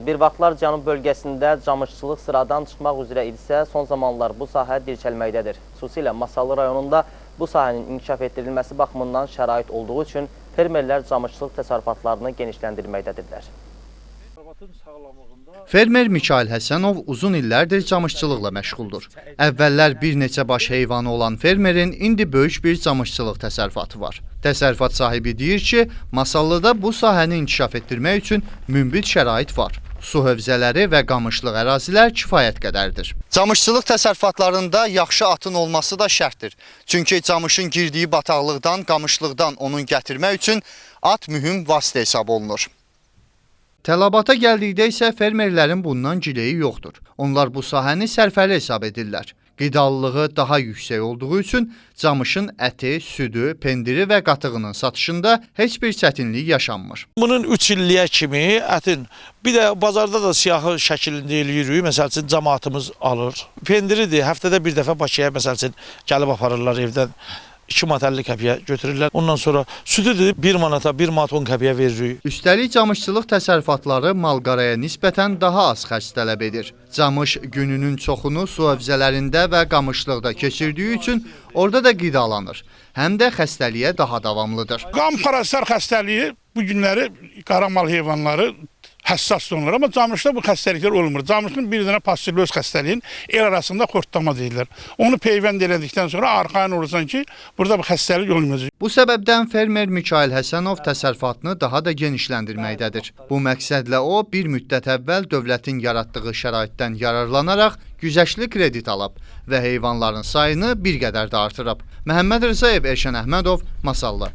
Bir vaxtlar Cənub bölgəsində camışçılıq sıradan çıxmaq üzrə idisə, son zamanlar bu sahə dirçəlməkdədir. Xüsusilə Masallı rayonunda bu sahənin inkişaf etdirilməsi baxımından şərait olduğu üçün fermerlər camışçılıq təsərrüfatlarını genişləndirməkdədirlər. Fermer Mikail Həsənov uzun illərdir camışçılıqla məşğuldur. Əvvəllər bir neçə baş heyvanı olan fermerin indi böyük bir camışçılıq təsərrüfatı var. Təsərrüfat sahibi deyir ki, Masallıda bu sahəni inkişaf etdirmək üçün münbit şərait var. Su hövzələri və qamışlıq ərazilər kifayət qədərdir. Camışçılıq təsərrüfatlarında yaxşı atın olması da şərtdir. Çünki camışın girdiyi bataqlıqdan, qamışlıqdan onun gətirmək üçün at mühüm vasitə hesab olunur. Təlabata gəldikdə isə fermerlərin bundan gileyi yoxdur. Onlar bu sahəni sərfəli hesab edirlər. Qidalılığı daha yüksək olduğu üçün camışın əti, südü, pendiri və qatığının satışında heç bir çətinlik yaşanmır. Bunun 3 illiyə kimi ətin, bir də bazarda da siyahı şəklində eləyirik. Məsəl üçün cəmaatımız alır. Pendiridir, həftədə bir dəfə Bakıya məsəl üçün gəlib aparırlar evdən. 2 manat 50 qəpiyə götürürlər. Ondan sonra südüdür 1 manata 1 manat 10 qəpiyə veririk. Üstəlik camışçılıq təsərrüfatları malqaraya nisbətən daha az xərc tələb edir. Camış gününün çoxunu su hövzələrində və qamışlıqda keçirdiyi üçün orada da qidalanır. Həm də xəstəliyə daha davamlıdır. Qan parasitlər xəstəliyi bu günləri qaramal heyvanları həssas olunur. Amma camışda bu xəstəliklər olmur. Camışın bir dənə pastilyoz xəstəliyin el arasında xortlama deyirlər. Onu peyvənd elədikdən sonra arxayın olursan ki, burada bu xəstəlik olmayacaq. Bu səbəbdən fermer Mikail Həsənov təsərrüfatını daha da genişləndirməkdədir. Bu məqsədlə o, bir müddət əvvəl dövlətin yaratdığı şəraitdən yararlanaraq güzəştli kredit alıb və heyvanların sayını bir qədər də artırıb. Məhəmməd Rzayev, Erşən Əhmədov, Masallı.